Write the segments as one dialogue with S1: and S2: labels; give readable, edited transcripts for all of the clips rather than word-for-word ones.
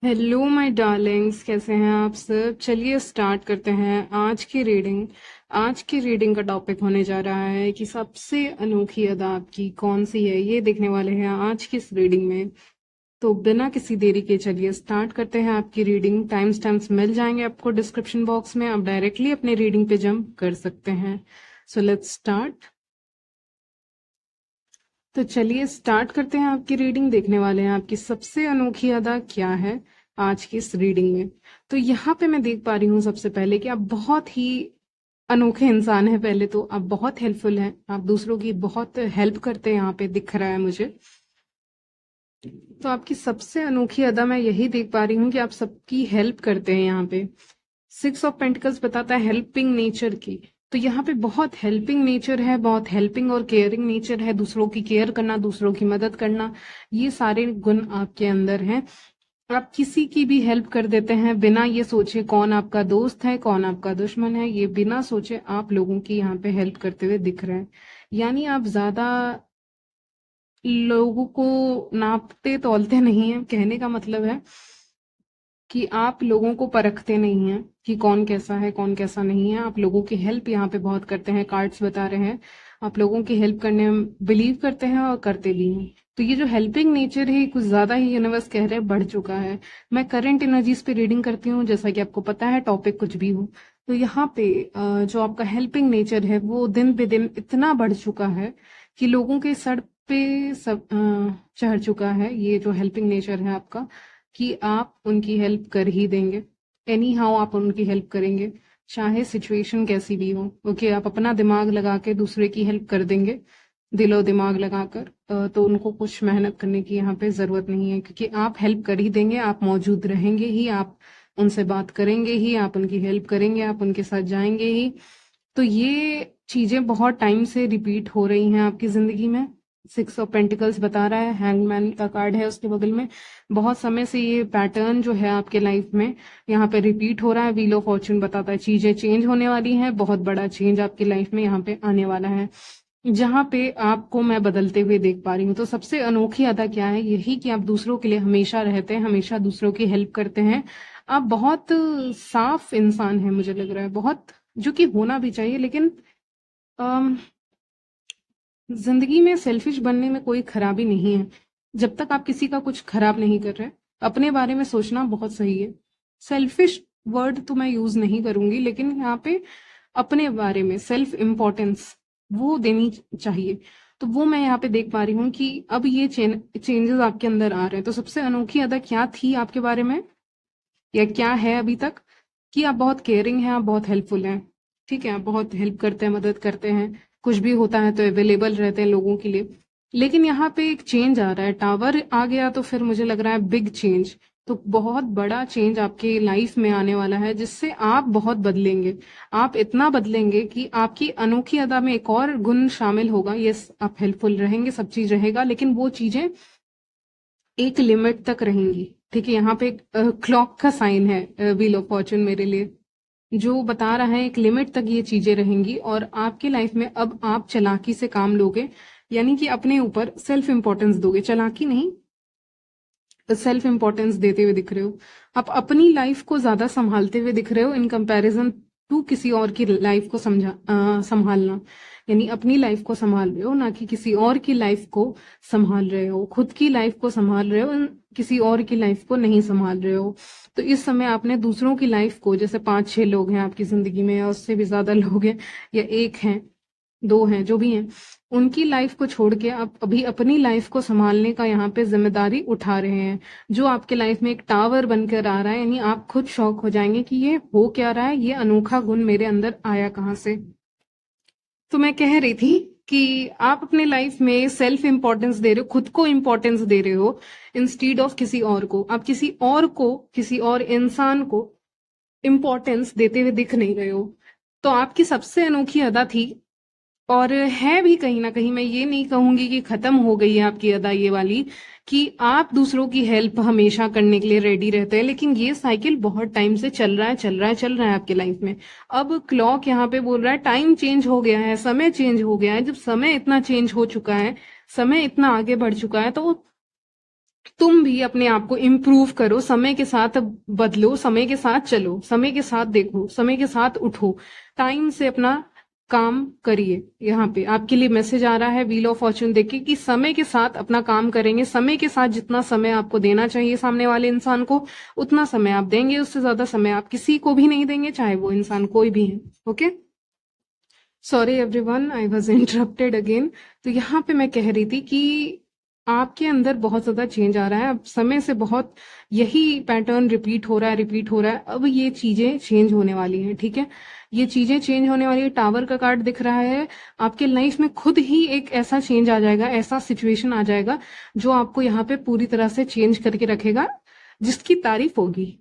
S1: Hello my Darling's, कैसे हैं आप सब। चलिए स्टार्ट करते हैं आज की रीडिंग का टॉपिक होने जा रहा है कि सबसे अनोखी अदा आपकी कौन सी है, ये देखने वाले हैं आज की इस रीडिंग में। तो बिना किसी देरी के चलिए स्टार्ट करते हैं आपकी रीडिंग। टाइम स्टैम्प्स मिल जाएंगे आपको डिस्क्रिप्शन बॉक्स में, आप डायरेक्टली अपने रीडिंग पे जंप कर सकते हैं। So let's start. तो चलिए स्टार्ट करते हैं आपकी रीडिंग। देखने वाले हैं आपकी सबसे अनोखी अदा क्या है आज की इस रीडिंग में। तो यहाँ पे मैं देख पा रही हूँ सबसे पहले कि आप बहुत ही अनोखे इंसान हैं। पहले तो आप बहुत हेल्पफुल हैं, आप दूसरों की बहुत हेल्प करते हैं, यहाँ पे दिख रहा है मुझे। तो आपकी सबसे अनोखी अदा मैं यही देख पा रही हूँ कि आप सबकी हेल्प करते हैं यहाँ पे। 6 ऑफ पेंटिकल्स बताता है हेल्पिंग नेचर की। तो यहाँ पे बहुत हेल्पिंग नेचर है, बहुत हेल्पिंग और केयरिंग नेचर है। दूसरों की केयर करना, दूसरों की मदद करना, ये सारे गुण आपके अंदर हैं। आप किसी की भी हेल्प कर देते हैं बिना ये सोचे कौन आपका दोस्त है कौन आपका दुश्मन है। ये बिना सोचे आप लोगों की यहाँ पे हेल्प करते हुए दिख रहे हैं। यानी आप ज्यादा लोगों को नापते तौलते नहीं है। कहने का मतलब है कि आप लोगों को परखते नहीं हैं कि कौन कैसा है कौन कैसा नहीं है। आप लोगों की हेल्प यहाँ पे बहुत करते हैं। कार्ड्स बता रहे हैं आप लोगों की हेल्प करने में बिलीव करते हैं और करते भी हैं। तो ये जो हेल्पिंग नेचर है कुछ ज्यादा ही यूनिवर्स कह रहे हैं बढ़ चुका है। मैं करंट एनर्जीज पे रीडिंग करती हूँ, जैसा कि आपको पता है टॉपिक कुछ भी हो। तो यहाँ पे जो आपका हेल्पिंग नेचर है वो दिन पे दिन इतना बढ़ चुका है कि लोगों के सर पे सब चढ़ चुका है। ये जो हेल्पिंग नेचर है आपका कि आप उनकी हेल्प कर ही देंगे। एनी हाउ आप उनकी हेल्प करेंगे, चाहे सिचुएशन कैसी भी हो। ओके, आप अपना दिमाग लगा के दूसरे की हेल्प कर देंगे, दिलो दिमाग लगाकर। तो उनको कुछ मेहनत करने की यहाँ पे जरूरत नहीं है, क्योंकि आप हेल्प कर ही देंगे। आप मौजूद रहेंगे ही, आप उनसे बात करेंगे ही, आप उनकी हेल्प करेंगे, आप उनके साथ जाएंगे ही। तो ये चीजें बहुत टाइम से रिपीट हो रही हैं आपकी जिंदगी में। 6 ऑफ पेंटिकल्स बता रहा है, हैंगमैन का कार्ड है उसके बगल में। बहुत समय से ये पैटर्न जो है आपके लाइफ में यहाँ पे रिपीट हो रहा है। व्हील ऑफ फॉर्च्यून बताता है चीजें चेंज होने वाली हैं, बहुत बड़ा चेंज आपकी लाइफ में यहाँ पे आने वाला है, जहाँ पे आपको मैं बदलते हुए देख पा रही हूँ। तो सबसे अनोखी अदा क्या है, यही कि आप दूसरों के लिए हमेशा रहते हैं, हमेशा दूसरों की हेल्प करते हैं। आप बहुत साफ इंसान हैं मुझे लग रहा है, बहुत, जो कि होना भी चाहिए। लेकिन अम, जिंदगी में सेल्फिश बनने में कोई खराबी नहीं है, जब तक आप किसी का कुछ खराब नहीं कर रहे। अपने बारे में सोचना बहुत सही है। सेल्फिश वर्ड तो मैं यूज नहीं करूंगी, लेकिन यहाँ पे अपने बारे में सेल्फ इम्पोर्टेंस वो देनी चाहिए। तो वो मैं यहाँ पे देख पा रही हूँ कि अब ये चेंजेस आपके अंदर आ रहे हैं। तो सबसे अनोखी अदा क्या थी आपके बारे में, या क्या है अभी तक, कि आप बहुत केयरिंग हैं, आप बहुत हेल्पफुल हैं। ठीक है, आप बहुत हेल्प करते हैं, मदद करते हैं, कुछ भी होता है तो अवेलेबल रहते हैं लोगों के लिए। लेकिन यहाँ पे एक चेंज आ रहा है, टावर आ गया तो फिर मुझे लग रहा है बिग चेंज। तो बहुत बड़ा चेंज आपके लाइफ में आने वाला है, जिससे आप बहुत बदलेंगे। आप इतना बदलेंगे कि आपकी अनोखी अदा में एक और गुण शामिल होगा। यस, आप हेल्पफुल रहेंगे, सब चीज रहेगा, लेकिन वो चीजें एक लिमिट तक रहेंगी। ठीक है, यहाँ पे एक क्लॉक का साइन है व्हील ऑफ फॉर्चून मेरे लिए, जो बता रहा है एक लिमिट तक ये चीजें रहेंगी। और आपके लाइफ में अब आप चालाकी से काम लोगे, यानी कि अपने ऊपर सेल्फ इंपॉर्टेंस दोगे। चालाकी नहीं, सेल्फ इंपॉर्टेंस देते हुए दिख रहे हो। आप अपनी लाइफ को ज्यादा संभालते हुए दिख रहे हो इन कंपैरिजन टू किसी और की लाइफ को संभालना। यानी अपनी लाइफ को संभाल रहे हो, ना कि किसी और की लाइफ को संभाल रहे हो। खुद की लाइफ को संभाल रहे हो, किसी और की लाइफ को नहीं संभाल रहे हो। तो इस समय आपने दूसरों की लाइफ को, जैसे 5-6 लोग हैं आपकी जिंदगी में, या उससे भी ज्यादा लोग हैं, या एक हैं, दो हैं, जो भी हैं, उनकी लाइफ को छोड़ के आप अभी अपनी लाइफ को संभालने का यहाँ पे जिम्मेदारी उठा रहे हैं, जो आपके लाइफ में एक टावर बनकर आ रहा है। यानी आप खुद शॉक हो जाएंगे कि ये हो क्या रहा है, ये अनोखा गुण मेरे अंदर आया कहाँ से। तो मैं कह रही थी कि आप अपने लाइफ में सेल्फ इंपॉर्टेंस दे रहे हो, खुद को इंपॉर्टेंस दे रहे हो इंस्टीड ऑफ किसी और को। आप किसी और को, किसी और इंसान को इंपॉर्टेंस देते हुए दिख नहीं रहे हो। तो आपकी सबसे अनोखी अदा थी, और है भी कहीं ना कहीं। मैं ये नहीं कहूंगी कि खत्म हो गई है आपकी अदा ये वाली, कि आप दूसरों की हेल्प हमेशा करने के लिए रेडी रहते हैं। लेकिन ये साइकिल बहुत टाइम से चल रहा है, चल रहा है, चल रहा है आपके लाइफ में। अब क्लॉक यहाँ पे बोल रहा है टाइम चेंज हो गया है, समय चेंज हो गया है। जब समय इतना चेंज हो चुका है, समय इतना आगे बढ़ चुका है, तो तुम भी अपने आप को इम्प्रूव करो, समय के साथ बदलो, समय के साथ चलो, समय के साथ देखो, समय के साथ उठो, टाइम से अपना काम करिए। यहाँ पे आपके लिए मैसेज आ रहा है व्हील ऑफ फॉर्च्यून देख के कि समय के साथ अपना काम करेंगे, समय के साथ जितना समय आपको देना चाहिए सामने वाले इंसान को उतना समय आप देंगे, उससे ज्यादा समय आप किसी को भी नहीं देंगे, चाहे वो इंसान कोई भी है। Okay, sorry everyone, I was interrupted again. तो यहाँ पे मैं कह रही थी कि आपके अंदर बहुत ज्यादा चेंज आ रहा है, अब समय से बहुत यही पैटर्न रिपीट हो रहा है, रिपीट हो रहा है, अब ये चीजें चेंज होने वाली हैं। ठीक है, ये चीजें चेंज होने वाली है। टावर का कार्ड दिख रहा है, आपके लाइफ में खुद ही एक ऐसा चेंज आ जाएगा, ऐसा सिचुएशन आ जाएगा जो आपको यहाँ पे पूरी तरह से चेंज करके रखेगा, जिसकी तारीफ होगी।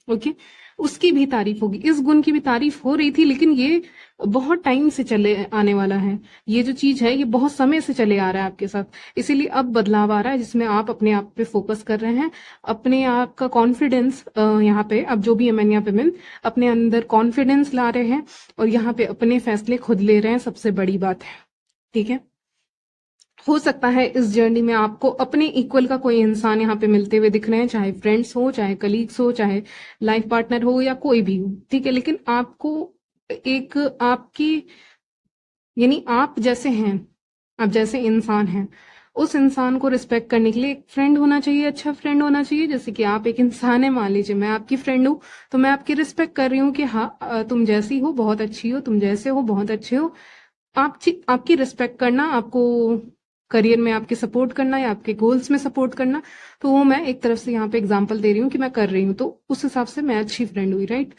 S1: ओके, उसकी भी तारीफ होगी, इस गुण की भी तारीफ हो रही थी, लेकिन ये बहुत टाइम से चले आने वाला है। ये जो चीज है ये बहुत समय से चले आ रहा है आपके साथ, इसीलिए अब बदलाव आ रहा है जिसमें आप अपने आप पे फोकस कर रहे हैं, अपने आप का कॉन्फिडेंस यहाँ पे, अब जो भी है मैन या वुमेन, अपने अंदर कॉन्फिडेंस ला रहे हैं और यहाँ पे अपने फैसले खुद ले रहे हैं, सबसे बड़ी बात है। ठीक है, हो सकता है इस जर्नी में आपको अपने इक्वल का कोई इंसान यहाँ पे मिलते हुए दिख रहे हैं, चाहे फ्रेंड्स हो, चाहे कलीग्स हो, चाहे लाइफ पार्टनर हो, या कोई भी हो। ठीक है, लेकिन आपको एक आपकी, यानी आप जैसे हैं, आप जैसे इंसान हैं, उस इंसान को रिस्पेक्ट करने के लिए एक फ्रेंड होना चाहिए, अच्छा फ्रेंड होना चाहिए। जैसे कि आप एक इंसान है, मान लीजिए मैं आपकी फ्रेंड हूँ, तो मैं आपकी रिस्पेक्ट कर रही हूँ कि हाँ तुम जैसी हो बहुत अच्छी हो, तुम जैसे हो बहुत अच्छे हो। आपकी रिस्पेक्ट करना, आपको करियर में आपके सपोर्ट करना या आपके गोल्स में सपोर्ट करना, तो वो मैं एक तरफ से यहाँ पे एग्जांपल दे रही हूँ कि मैं कर रही हूँ, तो उस हिसाब से मैं अच्छी फ्रेंड हुई, राइट।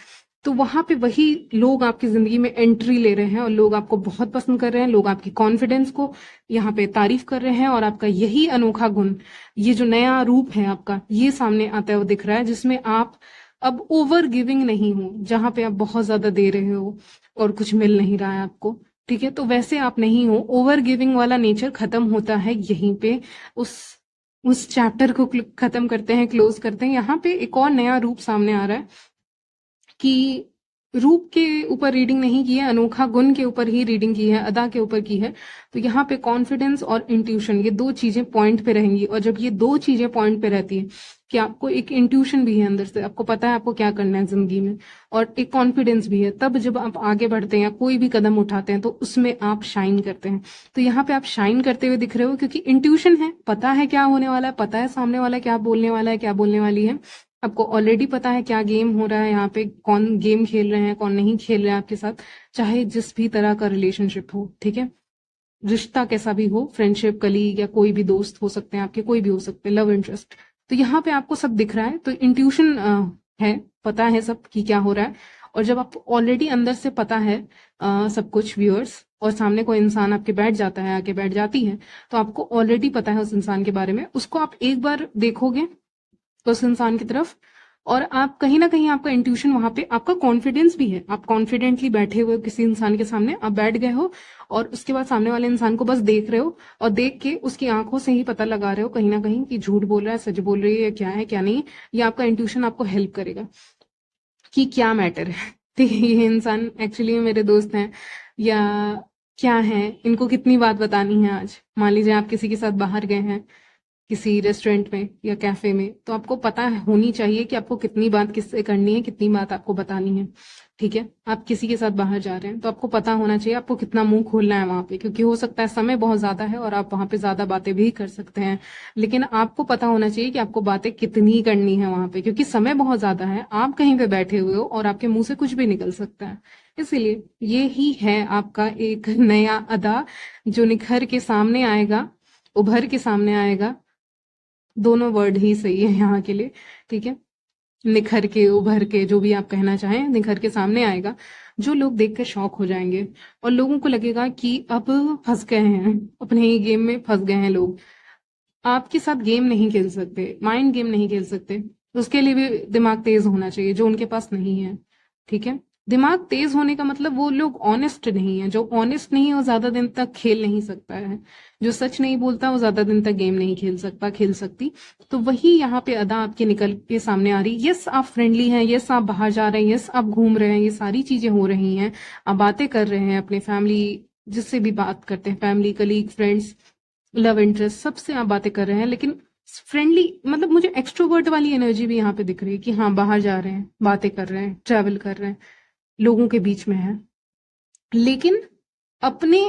S1: तो वहां पे वही लोग आपकी जिंदगी में एंट्री ले रहे हैं और लोग आपको बहुत पसंद कर रहे हैं, लोग आपकी कॉन्फिडेंस को यहाँ पे तारीफ कर रहे हैं, और आपका यही अनोखा गुण, ये जो नया रूप है आपका, ये सामने आता हुआ दिख रहा है, जिसमें आप अब ओवर गिविंग नहीं हो, जहां पे आप बहुत ज्यादा दे रहे हो और कुछ मिल नहीं रहा है आपको। ठीक है, तो वैसे आप नहीं हो, ओवर गिविंग वाला नेचर खत्म होता है यहीं पे, उस उस चैप्टर को खत्म करते हैं, क्लोज करते हैं। यहाँ पे एक और नया रूप सामने आ रहा है कि रूप के ऊपर रीडिंग नहीं की है, अनोखा गुण के ऊपर ही रीडिंग की है, अदा के ऊपर की है। तो यहाँ पे कॉन्फिडेंस और इंट्यूशन, ये दो चीजें पॉइंट पे रहेंगी, और जब ये दो चीजें पॉइंट पे रहती है कि आपको एक इंट्यूशन भी है अंदर से, आपको पता है आपको क्या करना है जिंदगी में, और एक कॉन्फिडेंस भी है, तब जब आप आगे बढ़ते हैं या कोई भी कदम उठाते हैं तो उसमें आप शाइन करते हैं। तो यहाँ पे आप शाइन करते हुए दिख रहे हो, क्योंकि इंट्यूशन है, पता है क्या होने वाला है, पता है सामने वाला क्या बोलने वाला है, क्या बोलने वाली है, आपको ऑलरेडी पता है क्या गेम हो रहा है यहाँ पे, कौन गेम खेल रहे हैं, कौन नहीं खेल रहे हैं आपके साथ, चाहे जिस भी तरह का रिलेशनशिप हो। ठीक है, रिश्ता कैसा भी हो, फ्रेंडशिप, कलीग, या कोई भी दोस्त हो सकते हैं आपके, कोई भी हो सकते हैं, लव इंटरेस्ट, तो यहाँ पे आपको सब दिख रहा है। तो इंट्यूशन है, पता है सब कि क्या हो रहा है। और जब आप ऑलरेडी अंदर से पता है सब कुछ व्यूअर्स, और सामने कोई इंसान आपके बैठ जाता है, आके बैठ जाती है, तो आपको ऑलरेडी पता है उस इंसान के बारे में, उसको आप एक बार देखोगे उस इंसान की तरफ, और आप कहीं ना कहीं आपका इंट्यूशन वहां पे, आपका कॉन्फिडेंस भी है, आप कॉन्फिडेंटली बैठे हुए हो किसी इंसान के सामने, आप बैठ गए हो, और उसके बाद सामने वाले इंसान को बस देख रहे हो, और देख के उसकी आंखों से ही पता लगा रहे हो कहीं ना कहीं कि झूठ बोल रहा है, सच बोल रही है, क्या है क्या नहीं। ये आपका इंट्यूशन आपको हेल्प करेगा कि क्या मैटर है। ठीक है, ये इंसान एक्चुअली में मेरे दोस्त हैं या क्या है, इनको कितनी बात बतानी है आज। मान लीजिए आप किसी के साथ बाहर गए हैं, किसी रेस्टोरेंट में या कैफे में, तो आपको पता होनी चाहिए कि आपको कितनी बात किससे करनी है, कितनी बात आपको बतानी है। ठीक है, आप किसी के साथ बाहर जा रहे हैं तो आपको पता होना चाहिए आपको कितना मुंह खोलना है वहां पे, क्योंकि हो सकता है समय बहुत ज्यादा है और आप वहां पे ज्यादा बातें भी कर सकते हैं, लेकिन आपको पता होना चाहिए कि आपको बातें कितनी करनी है वहां पे, क्योंकि समय बहुत ज्यादा है, आप कहीं पे बैठे हुए हो और आपके मुंह से कुछ भी निकल सकता है। इसीलिए ये ही है आपका एक नया अदा जो निखर के सामने आएगा, उभर के सामने आएगा। दोनों वर्ड ही सही है यहाँ के लिए। ठीक है, निखर के, उभर के, जो भी आप कहना चाहें, निखर के सामने आएगा, जो लोग देख कर शॉक हो जाएंगे, और लोगों को लगेगा कि अब फंस गए हैं, अपने ही गेम में फंस गए हैं लोग। आपके साथ गेम नहीं खेल सकते, माइंड गेम नहीं खेल सकते, उसके लिए भी दिमाग तेज होना चाहिए, जो उनके पास नहीं है। ठीक है, दिमाग तेज होने का मतलब वो लोग ऑनेस्ट नहीं है, जो ऑनेस्ट नहीं है वो ज्यादा दिन तक खेल नहीं सकता है, जो सच नहीं बोलता वो ज्यादा दिन तक गेम नहीं खेल सकता, खेल सकती। तो वही यहाँ पे अदा आपके निकल के सामने आ रही। यस आप फ्रेंडली हैं, यस आप बाहर जा रहे हैं, यस आप घूम रहे हैं, ये सारी चीजें हो रही हैं, आप बातें कर रहे हैं अपने फैमिली, जिससे भी बात करते हैं, family, colleague, friends, love interest, सबसे आप बातें कर रहे हैं, लेकिन फ्रेंडली, मतलब मुझे एक्सट्रोवर्ट वाली एनर्जी भी यहाँ पे दिख रही है कि हाँ बाहर जा रहे हैं, बातें कर रहे हैं, ट्रैवल कर रहे हैं, लोगों के बीच में है। लेकिन अपने,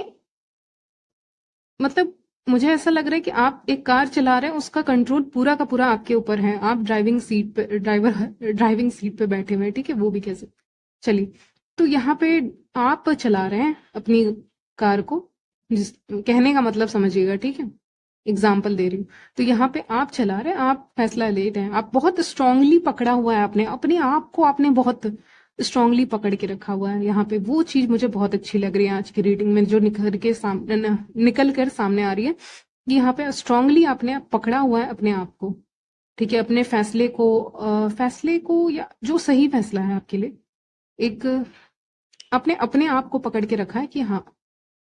S1: मतलब मुझे ऐसा लग रहा है कि आप एक कार चला रहे हैं, उसका कंट्रोल पूरा का पूरा आपके ऊपर है, आप ड्राइविंग सीट पे बैठे हुए हैं, ठीक है, वो भी कैसे, चलिए। तो यहाँ पे आप चला रहे हैं अपनी कार को, जिस कहने का मतलब समझिएगा, ठीक है, एग्जाम्पल दे रही हूँ। तो यहाँ पे आप चला रहे हैं, आप फैसला ले रहे हैं, आप बहुत स्ट्रांगली पकड़ा हुआ है आपने, अपने आप को आपने बहुत स्ट्रांगली पकड़ के रखा हुआ है यहाँ पे। वो चीज मुझे बहुत अच्छी लग रही है आज की रीडिंग में, जो निकल कर सामने आ रही है कि यहाँ पे स्ट्रांगली आपने पकड़ा हुआ है अपने आप को, ठीक है, अपने फैसले को या जो सही फैसला है आपके लिए, एक अपने अपने आप को पकड़ के रखा है कि हाँ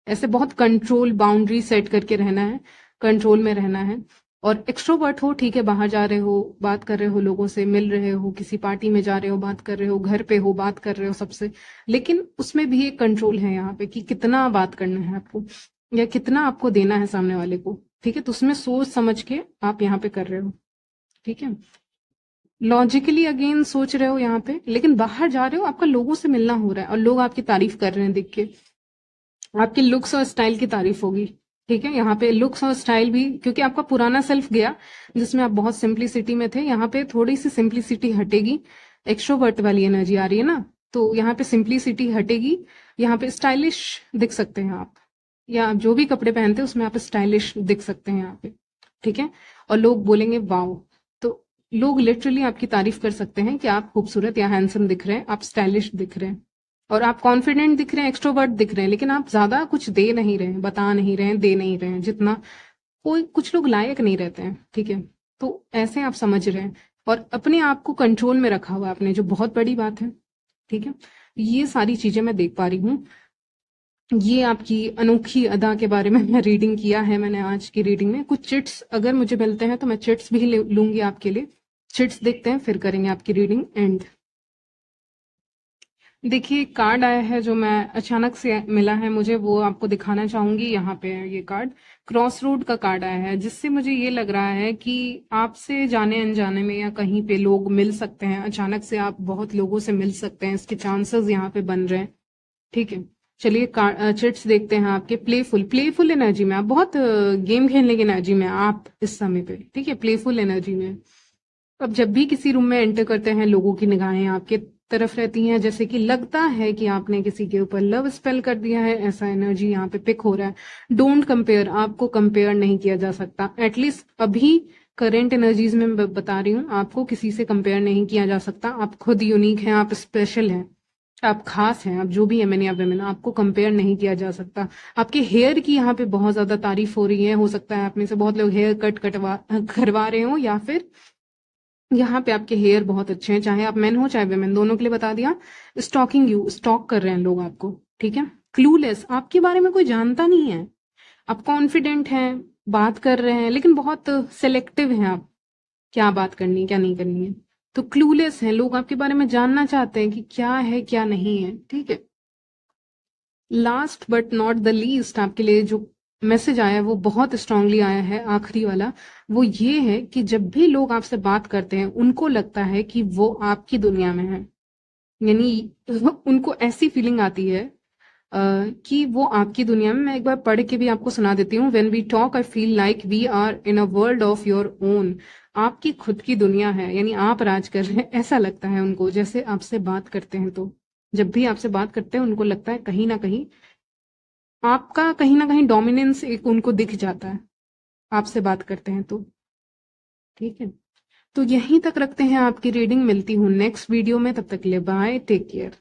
S1: ऐसे बहुत कंट्रोल बाउंड्री सेट करके रहना है, कंट्रोल में रहना है। और एक्सट्रोवर्ट हो, ठीक है, बाहर जा रहे हो, बात कर रहे हो, लोगों से मिल रहे हो, किसी पार्टी में जा रहे हो, बात कर रहे हो, घर पे हो, बात कर रहे हो सबसे, लेकिन उसमें भी एक कंट्रोल है यहाँ पे कि कितना बात करना है आपको या कितना आपको देना है सामने वाले को, ठीक है। तो उसमें सोच समझ के आप यहाँ पे कर रहे हो, ठीक है, लॉजिकली अगेन सोच रहे हो यहाँ पे, लेकिन बाहर जा रहे हो, आपका लोगों से मिलना हो रहा है और लोग आपकी तारीफ कर रहे हैं देख के, आपके लुक्स और स्टाइल की तारीफ होगी, ठीक है। यहाँ पे लुक्स और स्टाइल भी, क्योंकि आपका पुराना सेल्फ गया जिसमें आप बहुत सिंप्लिसिटी में थे, यहाँ पे थोड़ी सी सिंप्लिसिटी हटेगी, एक्सट्रोवर्ट वाली एनर्जी आ रही है ना, तो यहाँ पे सिंप्लिसिटी हटेगी, यहाँ पे स्टाइलिश दिख सकते हैं आप, या आप जो भी कपड़े पहनते हैं उसमें आप स्टाइलिश दिख सकते हैं यहाँ पे, ठीक है। और लोग बोलेंगे वाओ, तो लोग लिटरली आपकी तारीफ कर सकते हैं कि आप खूबसूरत या हैंडसम दिख रहे हैं, आप स्टाइलिश दिख रहे हैं, और आप कॉन्फिडेंट दिख रहे हैं, एक्सट्रोवर्ट दिख रहे हैं, लेकिन आप ज्यादा कुछ दे नहीं रहे हैं, बता नहीं रहे हैं, दे नहीं रहे हैं जितना कोई, कुछ लोग लायक नहीं रहते हैं, ठीक है। तो ऐसे आप समझ रहे हैं और अपने आप को कंट्रोल में रखा हुआ है आपने, जो बहुत बड़ी बात है, ठीक है। ये सारी चीजें मैं देख पा रही हूँ। ये आपकी अनोखी अदा के बारे में मैं रीडिंग किया है मैंने आज की रीडिंग में। कुछ चिट्स अगर मुझे मिलते हैं तो मैं चिट्स भी लूंगी आपके लिए। चिट्स देखते हैं, फिर करेंगे आपकी रीडिंग एंड। देखिए एक कार्ड आया है जो मैं अचानक से मिला है मुझे, वो आपको दिखाना चाहूंगी। यहाँ पे ये कार्ड क्रॉस रोड का कार्ड आया है, जिससे मुझे ये लग रहा है कि आपसे जाने अनजाने में या कहीं पे लोग मिल सकते हैं, अचानक से आप बहुत लोगों से मिल सकते हैं, इसके चांसेस यहाँ पे बन रहे हैं, ठीक है। चलिए चिट्स देखते हैं आपके। प्लेफुल एनर्जी में आप, बहुत गेम खेलने की एनर्जी में आप इस समय पे, ठीक है, प्लेफुल एनर्जी में। अब जब भी किसी रूम में एंटर करते हैं, लोगों की निगाहें आपके तरफ रहती हैं, जैसे कि लगता है कि आपने किसी के ऊपर लव स्पेल कर दिया है, ऐसा एनर्जी यहाँ पे पिक हो रहा है। डोंट कंपेयर, आपको कंपेयर नहीं किया जा सकता, एटलीस्ट अभी करेंट एनर्जीज में मैं बता रही हूँ, आपको किसी से कंपेयर नहीं किया जा सकता। आप खुद यूनिक हैं, आप स्पेशल हैं, आप खास हैं, आप जो भी है मैन या वेमेन, आपको कंपेयर नहीं किया जा सकता। आपके हेयर की यहाँ पे बहुत ज्यादा तारीफ हो रही है, हो सकता है आप में से बहुत लोग हेयर कट करवा रहे हो, या फिर यहाँ पे आपके हेयर बहुत अच्छे हैं, चाहे आप मेन हो चाहे वेमेन, दोनों के लिए बता दिया। स्टॉक कर रहे हैं लोग आपको, ठीक है। क्लूलेस, आपके बारे में कोई जानता नहीं है, आप कॉन्फिडेंट हैं, बात कर रहे हैं, लेकिन बहुत सेलेक्टिव हैं आप, क्या बात करनी है क्या नहीं करनी है। तो क्लूलेस हैं लोग, आपके बारे में जानना चाहते हैं कि क्या है क्या नहीं है, ठीक है। Last but not the least, आपके लिए जो मैसेज आया है वो बहुत स्ट्रांगली आया है, आखिरी वाला, वो ये है कि जब भी लोग आपसे बात करते हैं, उनको लगता है कि वो आपकी दुनिया में है, यानी उनको ऐसी फीलिंग आती है कि वो आपकी दुनिया में। मैं एक बार पढ़ के भी आपको सुना देती हूँ। When we talk I feel like we are in a world of your own, आपकी खुद की दुनिया है, यानी आप राज कर रहे हैं, ऐसा लगता है उनको जैसे आपसे बात करते हैं। तो जब भी आपसे बात करते हैं, उनको लगता है कहीं ना कहीं आपका, कहीं ना कहीं डोमिनेंस एक उनको दिख जाता है आपसे बात करते हैं तो, ठीक है। तो यहीं तक रखते हैं आपकी रीडिंग, मिलती हूँ नेक्स्ट वीडियो में, तब तक के लिए बाय, टेक केयर।